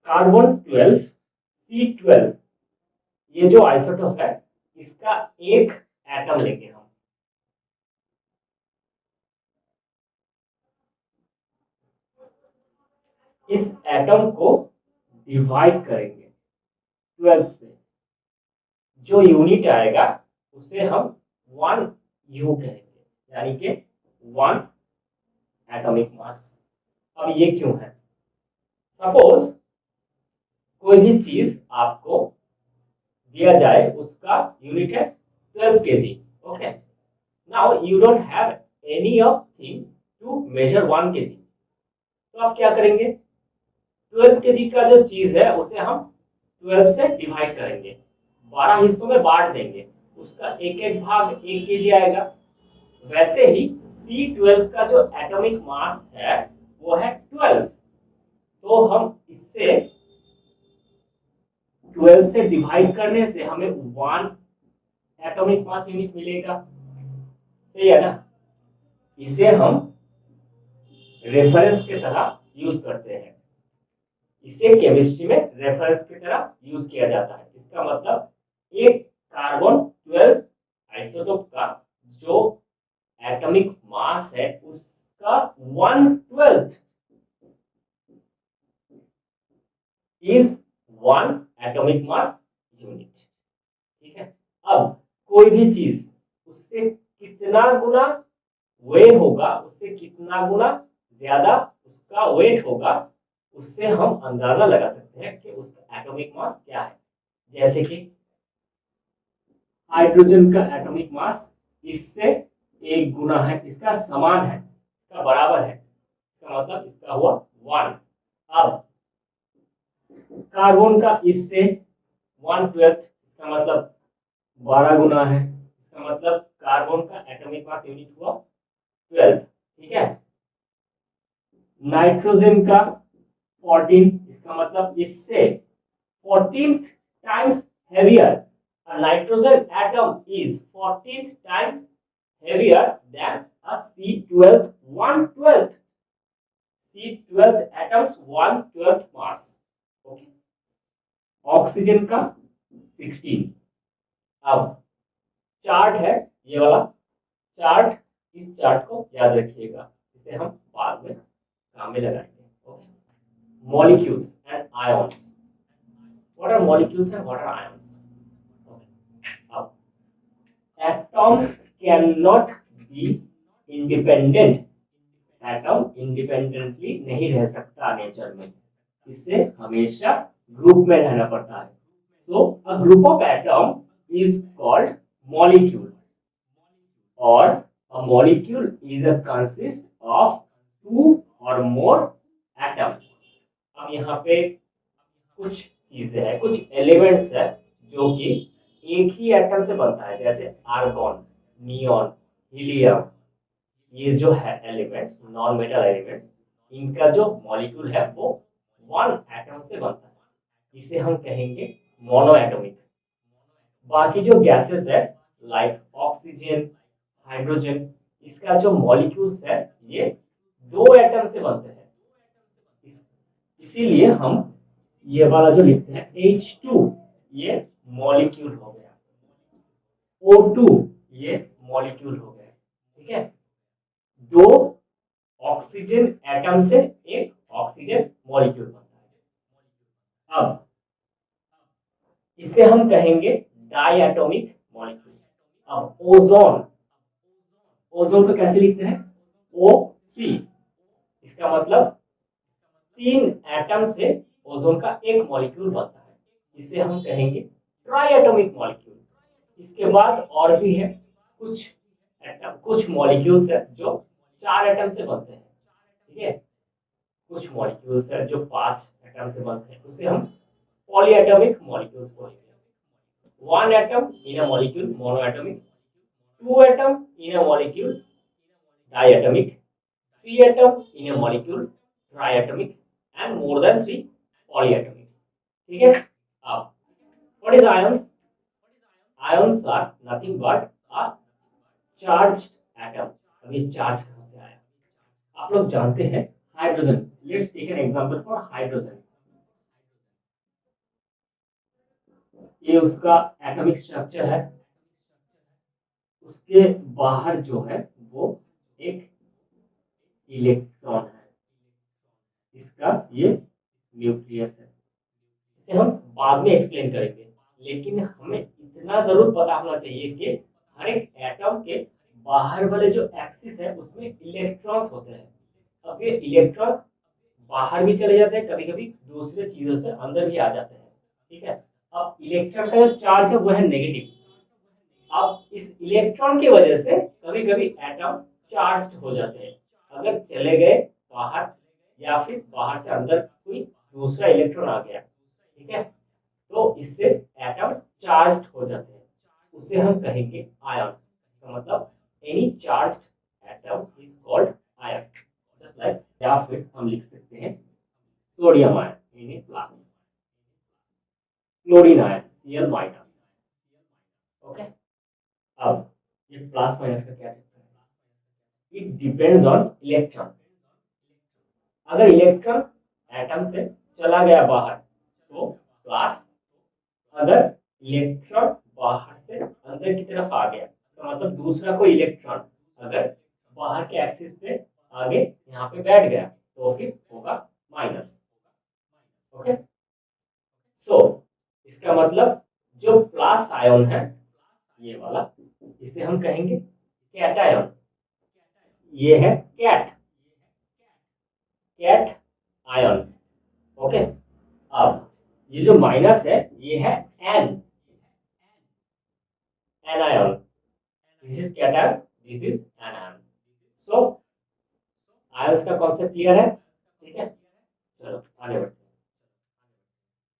Carbon 12 C12 ये जो isotope है इसका एक एटम लेंगे हम। इस एटम को डिवाइड करेंगे 12 से, जो यूनिट आएगा उसे हम 1 U कहेंगे, यानी कि 1 एटॉमिक मास। अब ये क्यों है? सपोज कोई भी चीज आपको दिया जाए, उसका यूनिट है 12 kg, okay. Now you don't have any of thing to measure 1 kg, तो आप क्या करेंगे? 12 kg का जो चीज है उसे हम 12 से डिवाइड करेंगे, 12 हिस्सों में बांट देंगे, उसका एक एक भाग 1 kg आएगा। वैसे ही C12 का जो एटॉमिक मास है वो है 12, तो हम इससे 12 से डिवाइड करने से हमें 1 एटॉमिक मास यूनिट मिलेगा, सही है ना? इसे हम रेफरेंस की तरह यूज करते हैं, इसे केमिस्ट्री में रेफरेंस की तरह यूज किया जाता है। इसका मतलब एक कार्बन 12 आइसोटोप का जो एटॉमिक मास है उसका 1/12 इज 1 एटॉमिक मास यूनिट, ठीक है। अब कोई भी चीज उससे कितना गुना वे होगा, उससे कितना गुना ज्यादा उसका वेट होगा, उससे हम अंदाजा लगा सकते हैं कि उसका एटॉमिक मास क्या है। जैसे कि हाइड्रोजन का एटॉमिक मास इससे 1 गुना है, इसका समान है, इसका बराबर है, इसका मतलब इसका हुआ 1। अब कार्बन का इससे 1/12, इसका मतलब 12 गुना है, इसका मतलब कार्बन का एटॉमिक मास यूनिट हुआ 12, ठीक है। नाइट्रोजन का 14, इसका मतलब इससे 14 times heavier, a nitrogen atom is 14th time heavier than a C12 1/12, C12 atoms 1/12 mass, okay। Oxygen का 16। अब चार्ट है ये वाला चार्ट, इस चार्ट को याद रखिएगा, इसे हम बाद में काम में लगाएंगे, okay. Molecules and ions, what are molecules and what are ions, okay। अब atoms cannot be independent, atom independently नहीं रह सकता नेचर में, इससे हमेशा ग्रुप में रहना पड़ता है। So a group of atom is called molecule, और a molecule is a consist of 2 और मोर एटम्स। अब यहाँ पे कुछ चीजें हैं, कुछ एलिमेंट्स है जो कि एक ही एटम से बनता है, जैसे आर्गन, नियॉन, हीलियम। ये जो है एलिमेंट्स, नॉन मेटल एलिमेंट्स, इनका जो मॉलिक्यूल है वो 1 एटम से बनता है, इसे हम कहेंगे मोनोएटॉमिक। बाकी जो गैसेस है लाइक ऑक्सीजन, हाइड्रोजन, इसका जो मॉलिक्यूल्स है ये 2 एटम से बनते हैं, इसीलिए हम ये वाला जो लिखते हैं H2 ये मॉलिक्यूल हो गया, O2 ये मॉलिक्यूल हो गया, ठीक है। 2 ऑक्सीजन एटम से एक ऑक्सीजन मॉलिक्यूल बनता है। अब इसे हम कहेंगे डाई एटॉमिक मॉलिक्यूल। अब ओजोन, ओजोन को कैसे लिखते हैं? O3, इसका मतलब 3 एटम से ओजोन का एक मॉलिक्यूल बनता है, इसे हम कहेंगे ट्राई एटॉमिक मॉलिक्यूल। इसके बाद और भी है कुछ एटम, कुछ मॉलिक्यूल्स है जो 4 एटम से बनते हैं, ठीक है। कुछ मॉलिक्यूल्स है जो 5 एटम से बनते हैं, उसे हम पॉलीएटॉमिक मॉलिक्यूल्स बोलेंगे। 1 atom in a molecule monoatomic, 2 atom in a molecule diatomic, 3 atom in a molecule triatomic, and more than 3 polyatomic, ठीक है। अब what is ions? Ions are nothing but a charged atom। अब ये charge कहाँ से आया? आप लोग जानते हैं hydrogen, let's take an example for hydrogen. ये उसका एटॉमिक स्ट्रक्चर है। उसके बाहर जो है वो एक इलेक्ट्रॉन है, इसका ये न्यूक्लियस है। इसे हम बाद में एक्सप्लेन करेंगे, लेकिन हमें इतना जरूर पता होना चाहिए कि हर एक एटम के बाहर वाले जो एक्सिस है उसमें इलेक्ट्रॉन्स होते हैं। अब ये इलेक्ट्रॉन्स बाहर भी चले जाते हैं, कभी कभी दूसरे चीजों से अंदर भी आ जाते हैं। ठीक है, अब इलेक्ट्रॉन का जो चार्ज है वो है नेगेटिव। अब इस इलेक्ट्रॉन की वजह से कभी कभी एटम्स चार्ज्ड हो जाते हैं। अगर चले गए बाहर या फिर बाहर से अंदर कोई दूसरा इलेक्ट्रॉन आ गया, ठीक है, तो इससे एटम्स चार्ज्ड हो जाते हैं, उसे हम कहेंगे आयन। तो मतलब any charged atom is called ion, just like. या फिर हम लिख सकते हैं sodium ion in plus, chlorine ion Cl minus. Okay, अब ये प्लस माइनस का क्या चक्कर है? It depends on electron. अगर इलेक्ट्रॉन एटम से चला गया बाहर तो प्लस, अगर इलेक्ट्रॉन बाहर से अंदर की तरफ आ गया तो मतलब दूसरा कोई इलेक्ट्रॉन अगर बाहर के एक्सिस पे आगे यहाँ पे बैठ गया तो फिर होगा माइनस। ओके, सो इसका मतलब जो प्लस आयन है ये वाला, इसे हम कहेंगे कैटायन। ये है कैट, कैट आयन। ओके, अब ये जो माइनस है ये है an, anion. This is cation, this is anion. So ions का कॉन्सेप्ट क्लियर है? ठीक है, चलो आगे बढ़ते हैं।